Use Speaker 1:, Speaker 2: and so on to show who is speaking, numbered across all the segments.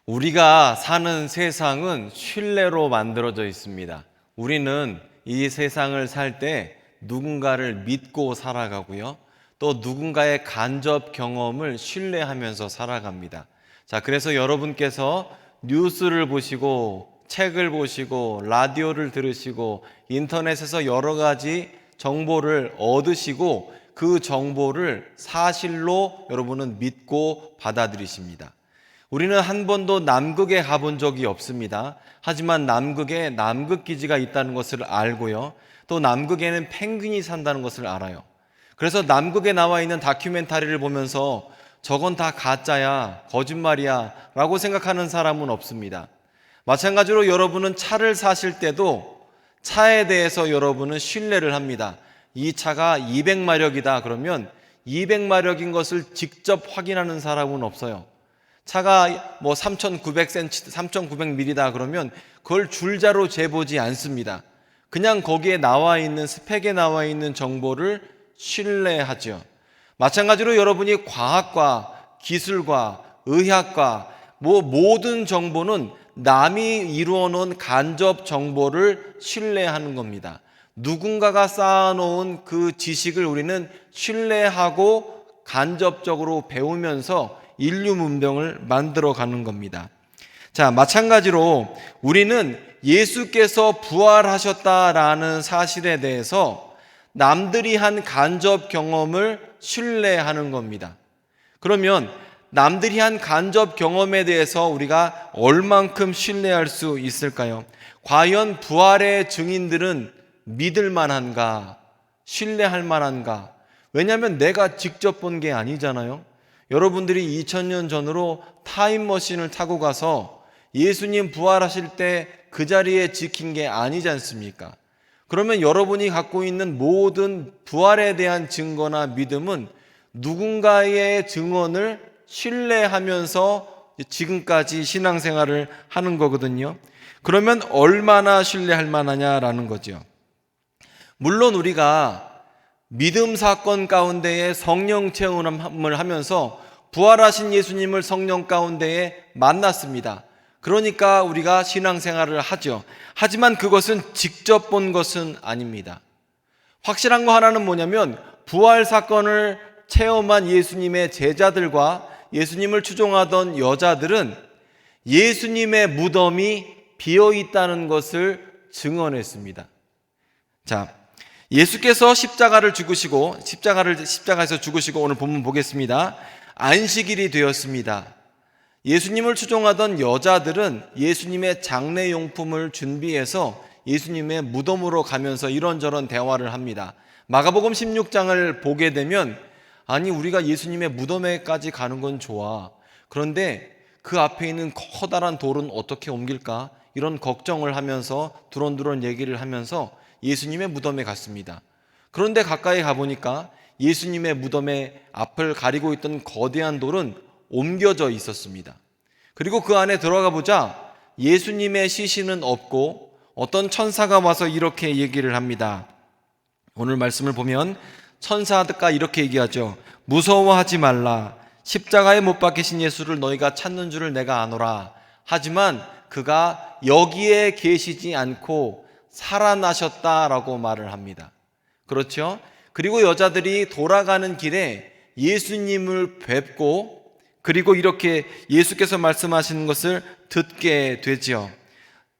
Speaker 1: 우리가 사는 세상은 신뢰로 만들어져 있습니다. 우리는 이 세상을 살 때 누군가를 믿고 살아가고요. 또 누군가의 간접 경험을 신뢰하면서 살아갑니다. 자, 그래서 여러분께서 뉴스를 보시고 책을 보시고 라디오를 들으시고 인터넷에서 여러 가지 정보를 얻으시고 그 정보를 사실로 여러분은 믿고 받아들이십니다. 우리는 한 번도 남극에 가본 적이 없습니다. 하지만 남극에 남극기지가 있다는 것을 알고요. 또 남극에는 펭귄이 산다는 것을 알아요. 그래서 남극에 나와 있는 다큐멘터리를 보면서 저건 다 가짜야, 거짓말이야 라고 생각하는 사람은 없습니다. 마찬가지로 여러분은 차를 사실 때도 차에 대해서 여러분은 신뢰를 합니다. 이 차가 200마력이다 그러면 200마력인 것을 직접 확인하는 사람은 없어요. 차가 3900cm, 3900mm다 그러면 그걸 줄자로 재보지 않습니다. 그냥 거기에 나와 있는 스펙에 나와 있는 정보를 신뢰하죠. 마찬가지로 여러분이 과학과 기술과 의학과 모든 정보는 남이 이루어 놓은 간접 정보를 신뢰하는 겁니다. 누군가가 쌓아놓은 그 지식을 우리는 신뢰하고 간접적으로 배우면서 인류 문명을 만들어 가는 겁니다. 자, 마찬가지로 우리는 예수께서 부활하셨다라는 사실에 대해서 남들이 한 간접 경험을 신뢰하는 겁니다. 그러면 남들이 한 간접 경험에 대해서 우리가 얼만큼 신뢰할 수 있을까요? 과연 부활의 증인들은 믿을 만한가? 신뢰할 만한가? 왜냐하면 내가 직접 본 게 아니잖아요. 여러분들이 2000년 전으로 타임머신을 타고 가서 예수님 부활하실 때 그 자리에 지킨 게 아니지 않습니까? 그러면 여러분이 갖고 있는 모든 부활에 대한 증거나 믿음은 누군가의 증언을 신뢰하면서 지금까지 신앙생활을 하는 거거든요. 그러면 얼마나 신뢰할 만하냐라는 거죠. 물론 우리가 믿음 사건 가운데에 성령 체험을 하면서 부활하신 예수님을 성령 가운데에 만났습니다. 그러니까 우리가 신앙생활을 하죠. 하지만 그것은 직접 본 것은 아닙니다. 확실한 거 하나는 뭐냐면 부활 사건을 체험한 예수님의 제자들과 예수님을 추종하던 여자들은 예수님의 무덤이 비어 있다는 것을 증언했습니다. 자, 예수께서 십자가를 죽으시고 십자가에서 죽으시고 오늘 본문 보겠습니다. 안식일이 되었습니다. 예수님을 추종하던 여자들은 예수님의 장례용품을 준비해서 예수님의 무덤으로 가면서 이런저런 대화를 합니다. 마가복음 16장을 보게 되면 아니 우리가 예수님의 무덤에까지 가는 건 좋아. 그런데 그 앞에 있는 커다란 돌은 어떻게 옮길까? 이런 걱정을 하면서 두런두런 얘기를 하면서 예수님의 무덤에 갔습니다. 그런데 가까이 가보니까 예수님의 무덤의 앞을 가리고 있던 거대한 돌은 옮겨져 있었습니다. 그리고 그 안에 들어가 보자 예수님의 시신은 없고 어떤 천사가 와서 이렇게 얘기를 합니다. 오늘 말씀을 보면 천사가 이렇게 얘기하죠. 무서워하지 말라. 십자가에 못 박히신 예수를 너희가 찾는 줄을 내가 아노라. 하지만 그가 여기에 계시지 않고 살아나셨다라고 말을 합니다. 그렇죠? 그리고 여자들이 돌아가는 길에 예수님을 뵙고 그리고 이렇게 예수께서 말씀하시는 것을 듣게 되죠.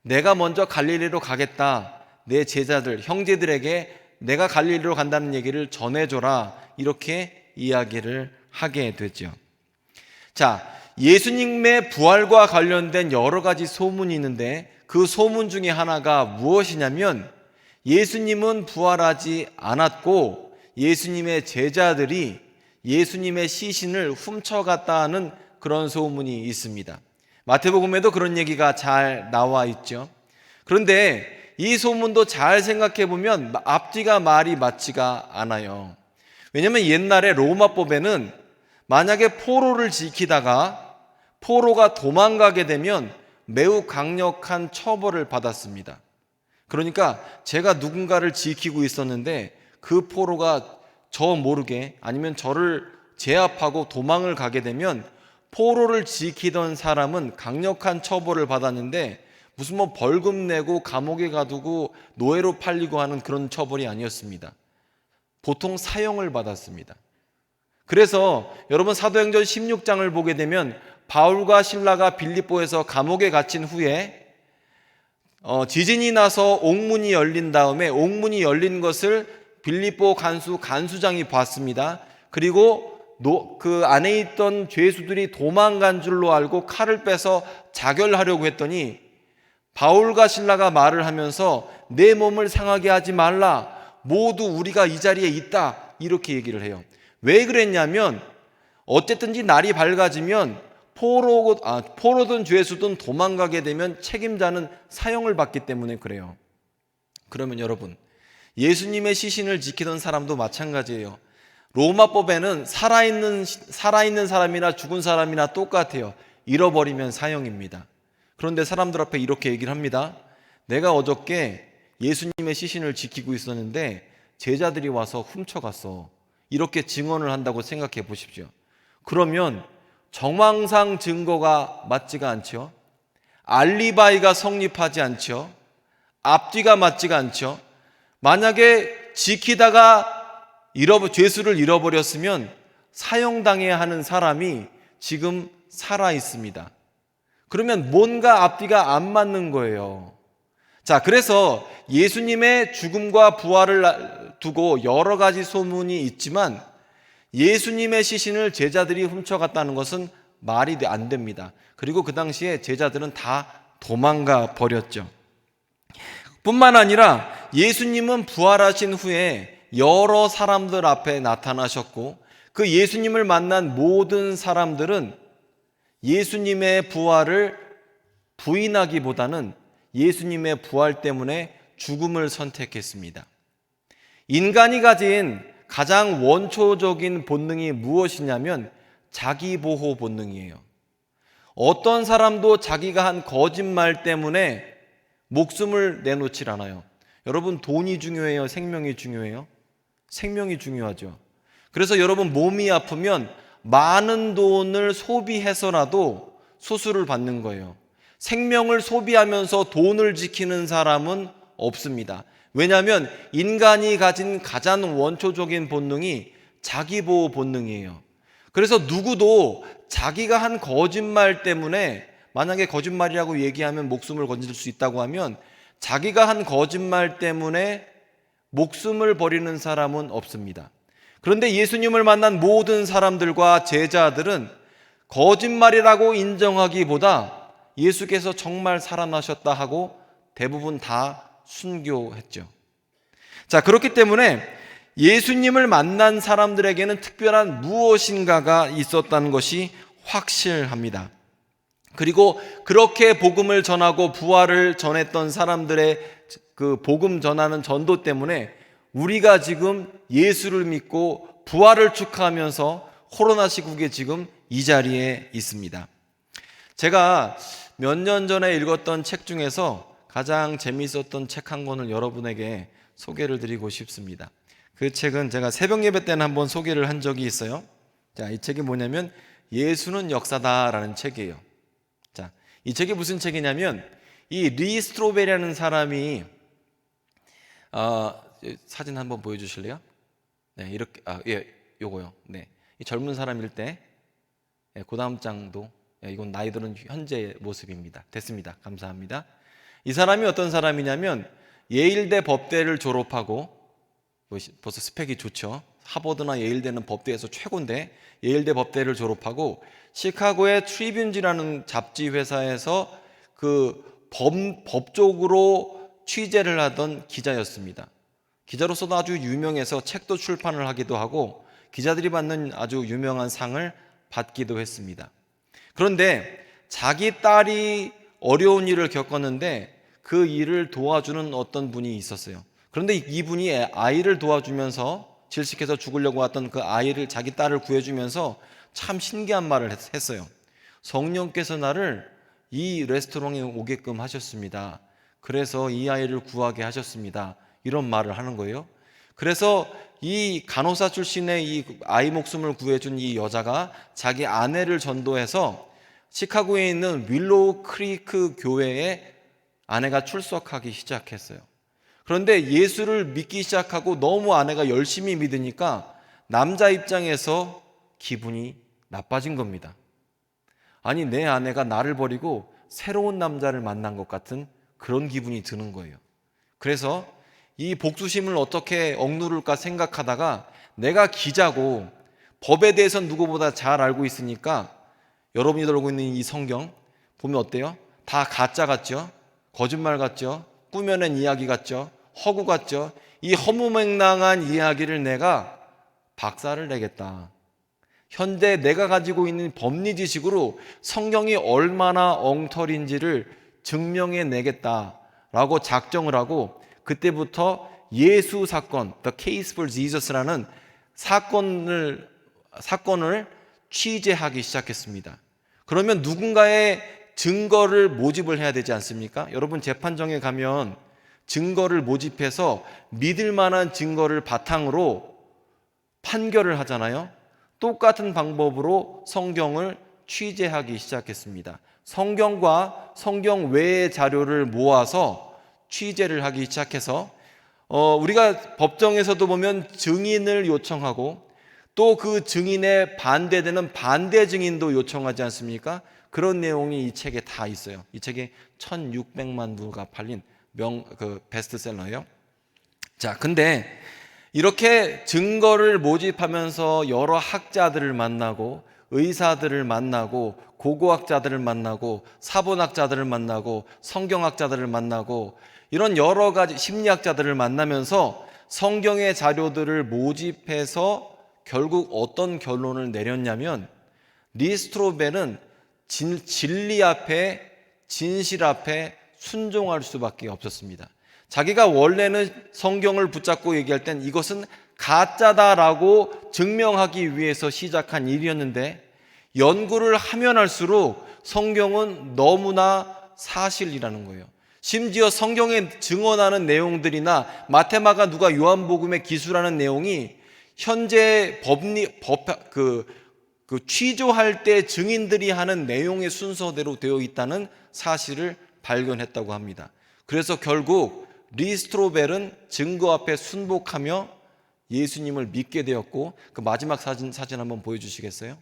Speaker 1: 내가 먼저 갈릴리로 가겠다. 내 제자들, 형제들에게 내가 갈릴리로 간다는 얘기를 전해줘라. 이렇게 이야기를 하게 되죠. 자, 예수님의 부활과 관련된 여러 가지 소문이 있는데 그 소문 중에 하나가 무엇이냐면 예수님은 부활하지 않았고 예수님의 제자들이 예수님의 시신을 훔쳐갔다는 그런 소문이 있습니다. 마태복음에도 그런 얘기가 잘 나와 있죠. 그런데 이 소문도 잘 생각해 보면 앞뒤가 말이 맞지가 않아요. 왜냐하면 옛날에 로마법에는 만약에 포로를 지키다가 포로가 도망가게 되면 매우 강력한 처벌을 받았습니다. 그러니까 제가 누군가를 지키고 있었는데 그 포로가 저 모르게 아니면 저를 제압하고 도망을 가게 되면 포로를 지키던 사람은 강력한 처벌을 받았는데 무슨 뭐 벌금 내고 감옥에 가두고 노예로 팔리고 하는 그런 처벌이 아니었습니다. 보통 사형을 받았습니다. 그래서 여러분 사도행전 16장을 보게 되면 바울과 실라가 빌립보에서 감옥에 갇힌 후에 지진이 나서 옥문이 열린 다음에 옥문이 열린 것을 빌립보 간수장이 봤습니다. 그리고 그 안에 있던 죄수들이 도망간 줄로 알고 칼을 빼서 자결하려고 했더니 바울과 실라가 말을 하면서 내 몸을 상하게 하지 말라. 모두 우리가 이 자리에 있다. 이렇게 얘기를 해요. 왜 그랬냐면 어쨌든지 날이 밝아지면 포로든 죄수든 도망가게 되면 책임자는 사형을 받기 때문에 그래요. 그러면 여러분, 예수님의 시신을 지키던 사람도 마찬가지예요. 로마법에는 살아있는 사람이나 죽은 사람이나 똑같아요. 잃어버리면 사형입니다. 그런데 사람들 앞에 이렇게 얘기를 합니다. 내가 어저께 예수님의 시신을 지키고 있었는데 제자들이 와서 훔쳐갔어. 이렇게 증언을 한다고 생각해 보십시오. 그러면 정황상 증거가 맞지가 않죠. 알리바이가 성립하지 않죠. 앞뒤가 맞지가 않죠. 만약에 지키다가 죄수를 잃어버렸으면 사형당해야 하는 사람이 지금 살아 있습니다. 그러면 뭔가 앞뒤가 안 맞는 거예요. 자, 그래서 예수님의 죽음과 부활을 두고 여러 가지 소문이 있지만 예수님의 시신을 제자들이 훔쳐갔다는 것은 말이 안 됩니다. 그리고 그 당시에 제자들은 다 도망가 버렸죠. 뿐만 아니라 예수님은 부활하신 후에 여러 사람들 앞에 나타나셨고 그 예수님을 만난 모든 사람들은 예수님의 부활을 부인하기보다는 예수님의 부활 때문에 죽음을 선택했습니다. 인간이 가진 가장 원초적인 본능이 무엇이냐면 자기보호 본능이에요. 어떤 사람도 자기가 한 거짓말 때문에 목숨을 내놓질 않아요. 여러분, 돈이 중요해요? 생명이 중요해요? 생명이 중요하죠. 그래서 여러분, 몸이 아프면 많은 돈을 소비해서라도 수술을 받는 거예요. 생명을 소비하면서 돈을 지키는 사람은 없습니다. 왜냐하면 인간이 가진 가장 원초적인 본능이 자기보호 본능이에요. 그래서 누구도 자기가 한 거짓말 때문에, 만약에 거짓말이라고 얘기하면 목숨을 건질 수 있다고 하면 자기가 한 거짓말 때문에 목숨을 버리는 사람은 없습니다. 그런데 예수님을 만난 모든 사람들과 제자들은 거짓말이라고 인정하기보다 예수께서 정말 살아나셨다 하고 대부분 다 순교했죠. 자, 그렇기 때문에 예수님을 만난 사람들에게는 특별한 무엇인가가 있었다는 것이 확실합니다. 그리고 그렇게 복음을 전하고 부활을 전했던 사람들의 그 복음 전하는 전도 때문에 우리가 지금 예수를 믿고 부활을 축하하면서 코로나 시국에 지금 이 자리에 있습니다. 제가 몇 년 전에 읽었던 책 중에서 가장 재미있었던 책 한 권을 여러분에게 소개를 드리고 싶습니다. 그 책은 제가 새벽 예배 때는 한번 소개를 한 적이 있어요. 자, 이 책이 뭐냐면 예수는 역사다라는 책이에요. 자, 이 책이 무슨 책이냐면 이 리 스트로베리라는 사람이 사진 한번 보여주실래요? 네, 이렇게 요거요. 네, 이 젊은 사람일 때, 그 다음 장도, 이건 나이들은 현재 모습입니다. 됐습니다. 감사합니다. 이 사람이 어떤 사람이냐면 예일대 법대를 졸업하고, 벌써 스펙이 좋죠. 하버드나 예일대는 법대에서 최고인데 예일대 법대를 졸업하고 시카고의 트리뷴지라는 잡지 회사에서 그 법적으로 취재를 하던 기자였습니다. 기자로서도 아주 유명해서 책도 출판을 하기도 하고 기자들이 받는 아주 유명한 상을 받기도 했습니다. 그런데 자기 딸이 어려운 일을 겪었는데 그 일을 도와주는 어떤 분이 있었어요. 그런데 이분이 아이를 도와주면서 질식해서 죽으려고 왔던 그 아이를, 자기 딸을 구해주면서 참 신기한 말을 했어요. 성령께서 나를 이 레스토랑에 오게끔 하셨습니다. 그래서 이 아이를 구하게 하셨습니다. 이런 말을 하는 거예요. 그래서 이 간호사 출신의 이 아이 목숨을 구해준 이 여자가 자기 아내를 전도해서 시카고에 있는 윌로우 크리크 교회에 아내가 출석하기 시작했어요. 그런데 예수를 믿기 시작하고 너무 아내가 열심히 믿으니까 남자 입장에서 기분이 나빠진 겁니다. 아니, 내 아내가 나를 버리고 새로운 남자를 만난 것 같은 그런 기분이 드는 거예요. 그래서 이 복수심을 어떻게 억누를까 생각하다가 내가 기자고 법에 대해서 누구보다 잘 알고 있으니까 여러분이 들고 있는 이 성경 보면 어때요? 다 가짜 같죠? 거짓말 같죠? 꾸며낸 이야기 같죠? 허구 같죠? 이 허무맹랑한 이야기를 내가 박살을 내겠다. 현재 내가 가지고 있는 법리 지식으로 성경이 얼마나 엉터리인지를 증명해 내겠다라고 작정을 하고 그때부터 예수 사건, The Case for Jesus라는 사건을 취재하기 시작했습니다. 그러면 누군가의 증거를 모집을 해야 되지 않습니까? 여러분 재판정에 가면 증거를 모집해서 믿을 만한 증거를 바탕으로 판결을 하잖아요. 똑같은 방법으로 성경을 취재하기 시작했습니다. 성경과 성경 외의 자료를 모아서 취재를 하기 시작해서 우리가 법정에서도 보면 증인을 요청하고 또 그 증인에 반대되는 반대 증인도 요청하지 않습니까? 그런 내용이 이 책에 다 있어요. 이 책이 1600만 부가 팔린 베스트셀러예요. 자, 근데 이렇게 증거를 모집하면서 여러 학자들을 만나고 의사들을 만나고 고고학자들을 만나고 사본학자들을 만나고 성경학자들을 만나고 이런 여러 가지 심리학자들을 만나면서 성경의 자료들을 모집해서 결국 어떤 결론을 내렸냐면 리스트로벨은 진리 앞에 진실 앞에 순종할 수밖에 없었습니다. 자기가 원래는 성경을 붙잡고 얘기할 땐 이것은 가짜다라고 증명하기 위해서 시작한 일이었는데 연구를 하면 할수록 성경은 너무나 사실이라는 거예요. 심지어 성경에 증언하는 내용들이나 마테마가 누가 요한복음에 기술하는 내용이 현재 취조할 때 증인들이 하는 내용의 순서대로 되어 있다는 사실을 발견했다고 합니다. 그래서 결국 리스트로벨은 증거 앞에 순복하며 예수님을 믿게 되었고 그 마지막 사진 한번 보여주시겠어요?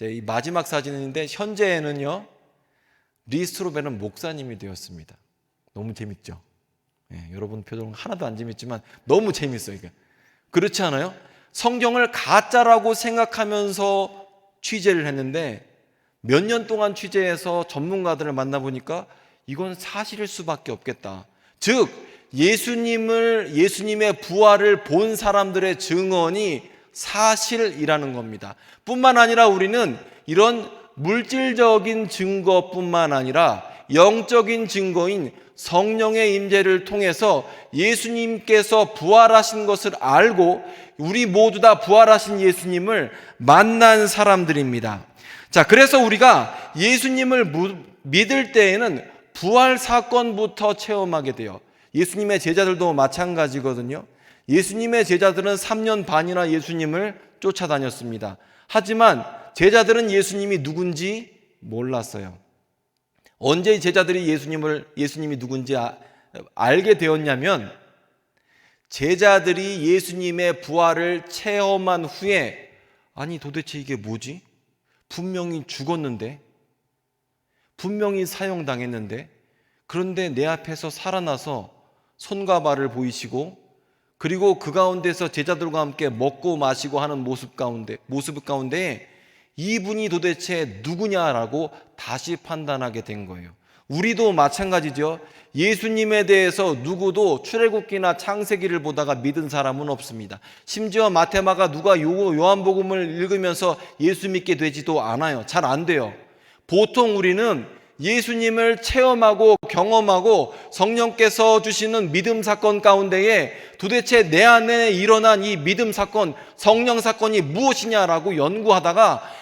Speaker 1: 이 마지막 사진인데 현재에는요 리스트로벨은 목사님이 되었습니다. 너무 재밌죠? 여러분 표정은 하나도 안 재밌지만 너무 재밌어요. 이게. 그렇지 않아요? 성경을 가짜라고 생각하면서 취재를 했는데 몇 년 동안 취재해서 전문가들을 만나보니까 이건 사실일 수밖에 없겠다. 즉 예수님의 부활을 본 사람들의 증언이 사실이라는 겁니다. 뿐만 아니라 우리는 이런 물질적인 증거뿐만 아니라 영적인 증거인 성령의 임재를 통해서 예수님께서 부활하신 것을 알고 우리 모두 다 부활하신 예수님을 만난 사람들입니다. 자, 그래서 우리가 예수님을 믿을 때에는 부활 사건부터 체험하게 돼요. 예수님의 제자들도 마찬가지거든요. 예수님의 제자들은 3년 반이나 예수님을 쫓아다녔습니다. 하지만 제자들은 예수님이 누군지 몰랐어요. 언제 제자들이 예수님이 누군지 알게 되었냐면 제자들이 예수님의 부활을 체험한 후에 아니 도대체 이게 뭐지? 분명히 죽었는데 분명히 사형당했는데 그런데 내 앞에서 살아나서 손과 발을 보이시고 그리고 그 가운데서 제자들과 함께 먹고 마시고 하는 모습 가운데 이분이 도대체 누구냐라고 다시 판단하게 된 거예요. 우리도 마찬가지죠. 예수님에 대해서 누구도 출애굽기나 창세기를 보다가 믿은 사람은 없습니다. 심지어 마테마가 누가 요한복음을 읽으면서 예수 믿게 되지도 않아요. 잘 안 돼요. 보통 우리는 예수님을 체험하고 경험하고 성령께서 주시는 믿음 사건 가운데에 도대체 내 안에 일어난 이 믿음 사건, 성령 사건이 무엇이냐라고 연구하다가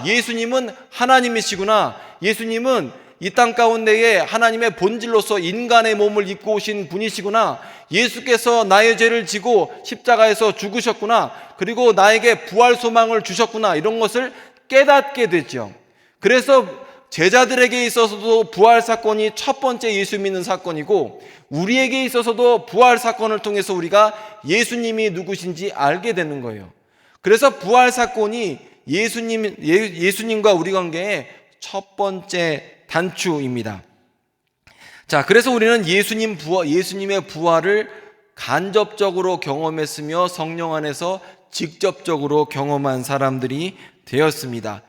Speaker 1: 예수님은 하나님이시구나. 예수님은 이 땅 가운데에 하나님의 본질로서 인간의 몸을 입고 오신 분이시구나. 예수께서 나의 죄를 지고 십자가에서 죽으셨구나. 그리고 나에게 부활 소망을 주셨구나. 이런 것을 깨닫게 되죠. 그래서 제자들에게 있어서도 부활 사건이 첫 번째 예수 믿는 사건이고, 우리에게 있어서도 부활 사건을 통해서 우리가 예수님이 누구신지 알게 되는 거예요. 그래서 부활 사건이 예수님과 우리 관계의 첫 번째 단추입니다. 자, 그래서 우리는 예수님의 부활을 간접적으로 경험했으며 성령 안에서 직접적으로 경험한 사람들이 되었습니다.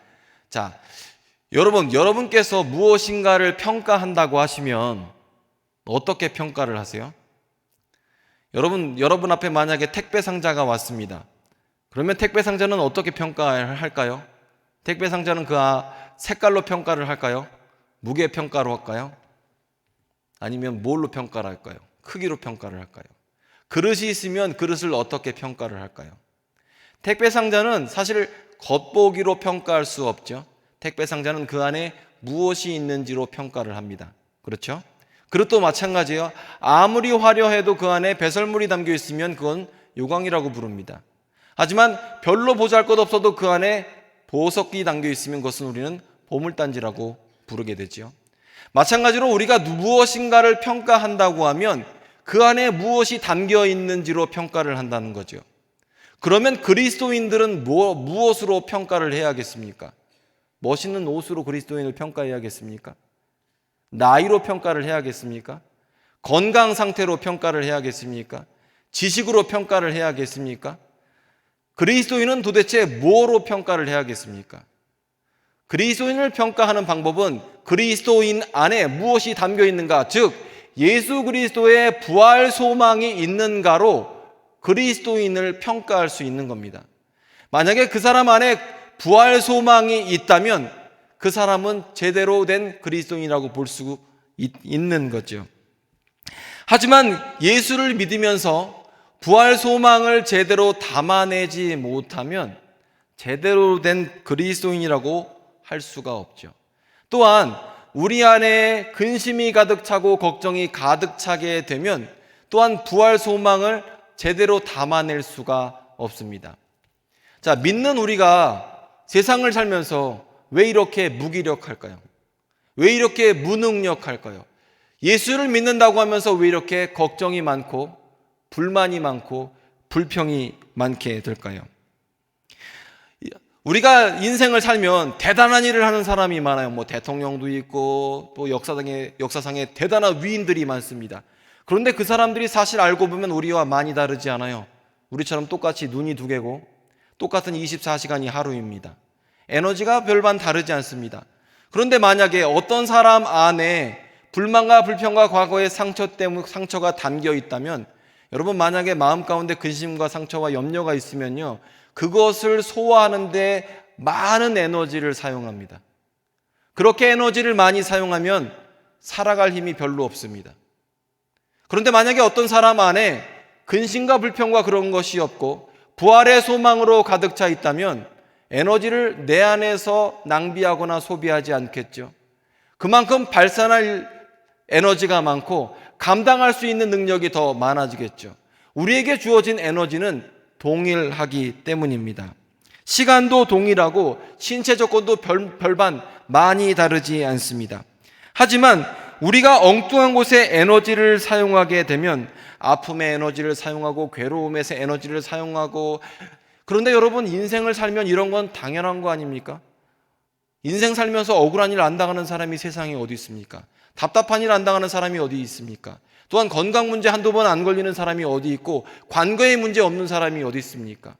Speaker 1: 자, 여러분께서 무엇인가를 평가한다고 하시면 어떻게 평가를 하세요? 여러분 앞에 만약에 택배 상자가 왔습니다. 그러면 택배 상자는 어떻게 평가할까요? 택배 상자는 그 색깔로 평가를 할까요? 무게 평가로 할까요? 아니면 뭘로 평가를 할까요? 크기로 평가를 할까요? 그릇이 있으면 그릇을 어떻게 평가를 할까요? 택배 상자는 사실 겉보기로 평가할 수 없죠. 택배 상자는 그 안에 무엇이 있는지로 평가를 합니다. 그렇죠? 그릇도 마찬가지예요. 아무리 화려해도 그 안에 배설물이 담겨 있으면 그건 요광이라고 부릅니다. 하지만 별로 보잘것없어도 그 안에 보석이 담겨 있으면 그것은 우리는 보물단지라고 부르게 되죠. 마찬가지로 우리가 무엇인가를 평가한다고 하면 그 안에 무엇이 담겨 있는지로 평가를 한다는 거죠. 그러면 그리스도인들은 무엇으로 평가를 해야겠습니까? 멋있는 옷으로 그리스도인을 평가해야겠습니까? 나이로 평가를 해야겠습니까? 건강 상태로 평가를 해야겠습니까? 지식으로 평가를 해야겠습니까? 그리스도인은 도대체 뭐로 평가를 해야겠습니까? 그리스도인을 평가하는 방법은 그리스도인 안에 무엇이 담겨 있는가, 즉 예수 그리스도의 부활 소망이 있는가로 그리스도인을 평가할 수 있는 겁니다. 만약에 그 사람 안에 부활 소망이 있다면 그 사람은 제대로 된 그리스도인이라고 볼 수 있는 거죠. 하지만 예수를 믿으면서 부활 소망을 제대로 담아내지 못하면 제대로 된 그리스도인이라고 할 수가 없죠. 또한 우리 안에 근심이 가득 차고 걱정이 가득 차게 되면 또한 부활 소망을 제대로 담아낼 수가 없습니다. 자, 믿는 우리가 세상을 살면서 왜 이렇게 무기력할까요? 왜 이렇게 무능력할까요? 예수를 믿는다고 하면서 왜 이렇게 걱정이 많고 불만이 많고 불평이 많게 될까요? 우리가 인생을 살면 대단한 일을 하는 사람이 많아요. 대통령도 있고 또 역사상에 대단한 위인들이 많습니다. 그런데 그 사람들이 사실 알고 보면 우리와 많이 다르지 않아요. 우리처럼 똑같이 눈이 두 개고 똑같은 24시간이 하루입니다. 에너지가 별반 다르지 않습니다. 그런데 만약에 어떤 사람 안에 불만과 불평과 과거의 상처가 담겨 있다면, 여러분 만약에 마음 가운데 근심과 상처와 염려가 있으면요, 그것을 소화하는데 많은 에너지를 사용합니다. 그렇게 에너지를 많이 사용하면 살아갈 힘이 별로 없습니다. 그런데 만약에 어떤 사람 안에 근심과 불평과 그런 것이 없고 부활의 소망으로 가득 차 있다면 에너지를 내 안에서 낭비하거나 소비하지 않겠죠. 그만큼 발산할 에너지가 많고 감당할 수 있는 능력이 더 많아지겠죠. 우리에게 주어진 에너지는 동일하기 때문입니다. 시간도 동일하고 신체 조건도 별반 많이 다르지 않습니다. 하지만 우리가 엉뚱한 곳에 에너지를 사용하게 되면 아픔의 에너지를 사용하고 괴로움에서 에너지를 사용하고, 그런데 여러분 인생을 살면 이런 건 당연한 거 아닙니까? 인생 살면서 억울한 일 안 당하는 사람이 세상에 어디 있습니까? 답답한 일 안 당하는 사람이 어디 있습니까? 또한 건강 문제 한두 번 안 걸리는 사람이 어디 있고 관계의 문제 없는 사람이 어디 있습니까?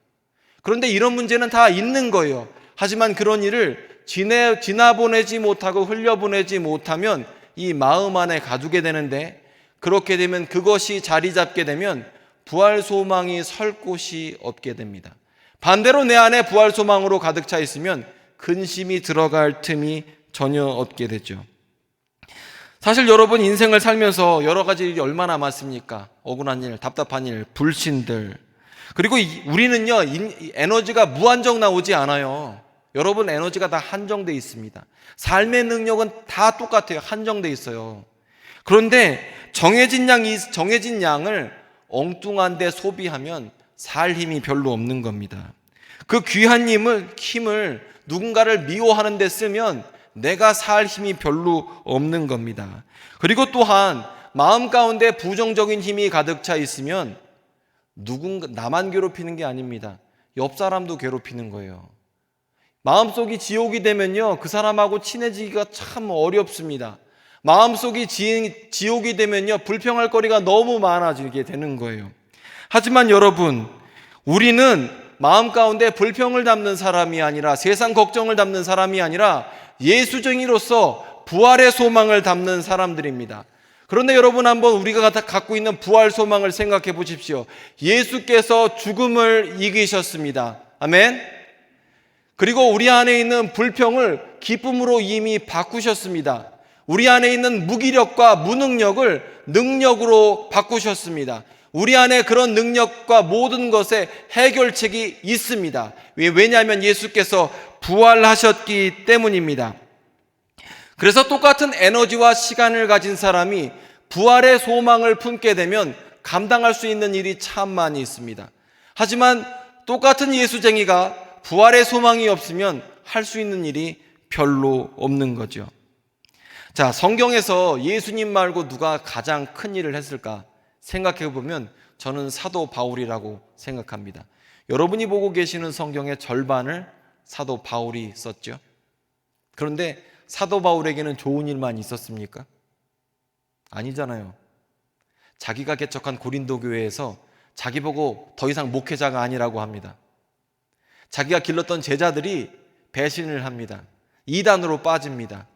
Speaker 1: 그런데 이런 문제는 다 있는 거예요. 하지만 그런 일을 지나보내지 못하고 흘려보내지 못하면 이 마음 안에 가두게 되는데, 그렇게 되면 그것이 자리 잡게 되면 부활 소망이 설 곳이 없게 됩니다. 반대로 내 안에 부활 소망으로 가득 차 있으면 근심이 들어갈 틈이 전혀 없게 되죠. 사실 여러분 인생을 살면서 여러 가지 일이 얼마나 많습니까? 억울한 일, 답답한 일, 불신들. 그리고 우리는요, 에너지가 무한정 나오지 않아요. 여러분 에너지가 다 한정돼 있습니다. 삶의 능력은 다 똑같아요. 한정돼 있어요. 그런데 정해진 양을 엉뚱한 데 소비하면 살 힘이 별로 없는 겁니다. 그 귀한 힘을 누군가를 미워하는 데 쓰면 내가 살 힘이 별로 없는 겁니다. 그리고 또한 마음 가운데 부정적인 힘이 가득 차 있으면 나만 괴롭히는 게 아닙니다. 옆 사람도 괴롭히는 거예요. 마음속이 지옥이 되면요, 그 사람하고 친해지기가 참 어렵습니다. 마음속이 지옥이 되면요, 불평할 거리가 너무 많아지게 되는 거예요. 하지만 여러분, 우리는 마음 가운데 불평을 담는 사람이 아니라, 세상 걱정을 담는 사람이 아니라 예수쟁이로서 부활의 소망을 담는 사람들입니다. 그런데 여러분, 한번 우리가 갖고 있는 부활 소망을 생각해 보십시오. 예수께서 죽음을 이기셨습니다. 아멘. 그리고 우리 안에 있는 불평을 기쁨으로 이미 바꾸셨습니다. 우리 안에 있는 무기력과 무능력을 능력으로 바꾸셨습니다. 우리 안에 그런 능력과 모든 것에 해결책이 있습니다. 왜냐하면 예수께서 부활하셨기 때문입니다. 그래서 똑같은 에너지와 시간을 가진 사람이 부활의 소망을 품게 되면 감당할 수 있는 일이 참 많이 있습니다. 하지만 똑같은 예수쟁이가 부활의 소망이 없으면 할 수 있는 일이 별로 없는 거죠. 자, 성경에서 예수님 말고 누가 가장 큰 일을 했을까 생각해 보면 저는 사도 바울이라고 생각합니다. 여러분이 보고 계시는 성경의 절반을 사도 바울이 썼죠. 그런데 사도 바울에게는 좋은 일만 있었습니까? 아니잖아요. 자기가 개척한 고린도 교회에서 자기 보고 더 이상 목회자가 아니라고 합니다. 자기가 길렀던 제자들이 배신을 합니다. 이단으로 빠집니다.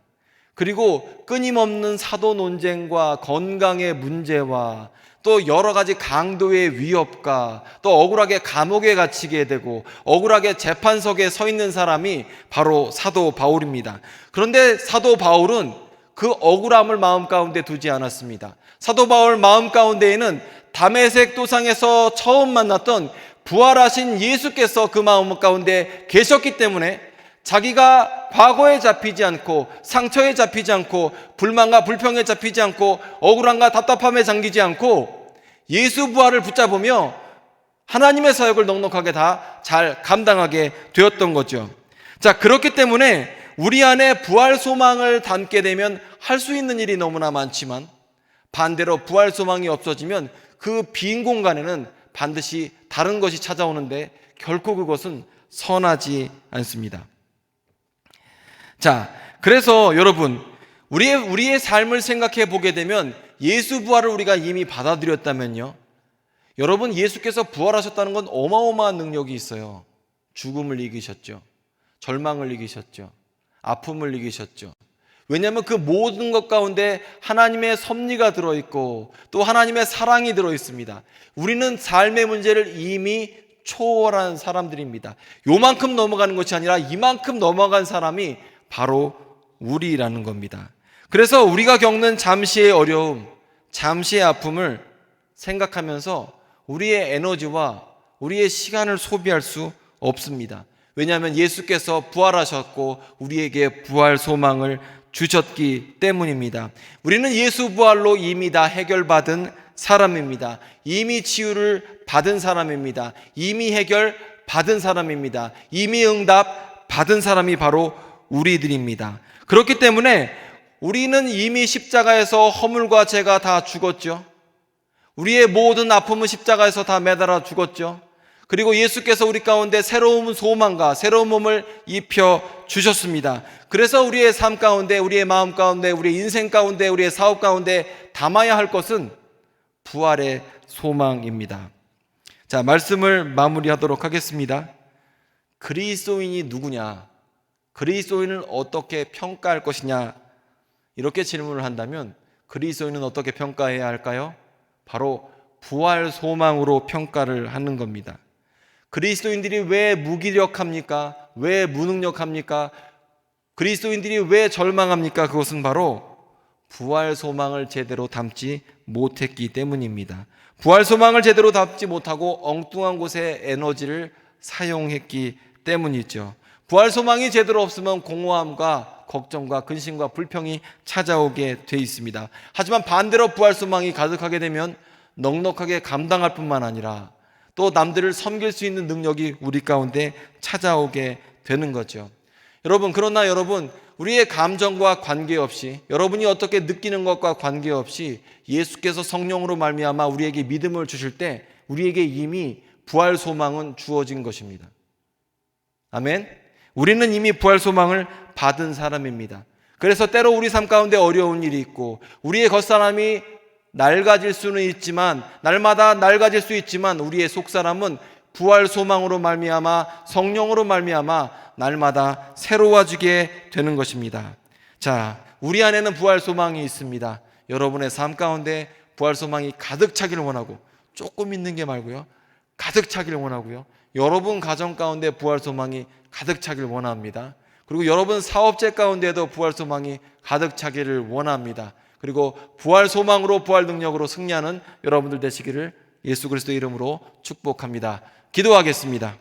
Speaker 1: 그리고 끊임없는 사도 논쟁과 건강의 문제와 또 여러 가지 강도의 위협과 또 억울하게 감옥에 갇히게 되고 억울하게 재판석에 서 있는 사람이 바로 사도 바울입니다. 그런데 사도 바울은 그 억울함을 마음 가운데 두지 않았습니다. 사도 바울 마음 가운데에는 다메섹 도상에서 처음 만났던 부활하신 예수께서 그 마음 가운데 계셨기 때문에 자기가 과거에 잡히지 않고 상처에 잡히지 않고 불만과 불평에 잡히지 않고 억울함과 답답함에 잠기지 않고 예수 부활을 붙잡으며 하나님의 사역을 넉넉하게 다 잘 감당하게 되었던 거죠. 자, 그렇기 때문에 우리 안에 부활 소망을 담게 되면 할 수 있는 일이 너무나 많지만 반대로 부활 소망이 없어지면 그 빈 공간에는 반드시 다른 것이 찾아오는데 결코 그것은 선하지 않습니다. 자, 그래서 여러분, 우리의 삶을 생각해 보게 되면 예수 부활을 우리가 이미 받아들였다면요, 여러분, 예수께서 부활하셨다는 건 어마어마한 능력이 있어요. 죽음을 이기셨죠. 절망을 이기셨죠. 아픔을 이기셨죠. 왜냐하면 그 모든 것 가운데 하나님의 섭리가 들어있고 또 하나님의 사랑이 들어있습니다. 우리는 삶의 문제를 이미 초월한 사람들입니다. 요만큼 넘어가는 것이 아니라 이만큼 넘어간 사람이 바로 우리라는 겁니다. 그래서 우리가 겪는 잠시의 어려움, 잠시의 아픔을 생각하면서 우리의 에너지와 우리의 시간을 소비할 수 없습니다. 왜냐하면 예수께서 부활하셨고 우리에게 부활 소망을 주셨기 때문입니다. 우리는 예수 부활로 이미 다 해결받은 사람입니다. 이미 치유를 받은 사람입니다. 이미 해결 받은 사람입니다. 이미 응답 받은 사람이 바로 우리들입니다. 그렇기 때문에 우리는 이미 십자가에서 허물과 죄가 다 죽었죠. 우리의 모든 아픔은 십자가에서 다 매달아 죽었죠. 그리고 예수께서 우리 가운데 새로운 소망과 새로운 몸을 입혀 주셨습니다. 그래서 우리의 삶 가운데, 우리의 마음 가운데, 우리의 인생 가운데, 우리의 사업 가운데 담아야 할 것은 부활의 소망입니다. 자, 말씀을 마무리하도록 하겠습니다. 그리스도인이 누구냐? 그리스도인을 어떻게 평가할 것이냐? 이렇게 질문을 한다면 그리스도인은 어떻게 평가해야 할까요? 바로 부활 소망으로 평가를 하는 겁니다. 그리스도인들이 왜 무기력합니까? 왜 무능력합니까? 그리스도인들이 왜 절망합니까? 그것은 바로 부활 소망을 제대로 담지 못했기 때문입니다. 부활 소망을 제대로 담지 못하고 엉뚱한 곳에 에너지를 사용했기 때문이죠. 부활 소망이 제대로 없으면 공허함과 걱정과 근심과 불평이 찾아오게 돼 있습니다. 하지만 반대로 부활 소망이 가득하게 되면 넉넉하게 감당할 뿐만 아니라 또 남들을 섬길 수 있는 능력이 우리 가운데 찾아오게 되는 거죠. 그러나 여러분, 우리의 감정과 관계없이, 여러분이 어떻게 느끼는 것과 관계없이 예수께서 성령으로 말미암아 우리에게 믿음을 주실 때 우리에게 이미 부활 소망은 주어진 것입니다. 아멘. 우리는 이미 부활 소망을 받은 사람입니다. 그래서 때로 우리 삶 가운데 어려운 일이 있고 우리의 겉사람이 낡아질 수는 있지만, 날마다 낡아질 수 있지만 우리의 속사람은 부활 소망으로 말미암아, 성령으로 말미암아 날마다 새로워지게 되는 것입니다. 자, 우리 안에는 부활 소망이 있습니다. 여러분의 삶 가운데 부활 소망이 가득 차기를 원하고, 조금 있는 게 말고요, 가득 차기를 원하고요, 여러분 가정 가운데 부활 소망이 가득 차기를 원합니다. 그리고 여러분 사업체 가운데도 부활 소망이 가득 차기를 원합니다. 그리고 부활 소망으로, 부활 능력으로 승리하는 여러분들 되시기를 예수 그리스도의 이름으로 축복합니다. 기도하겠습니다.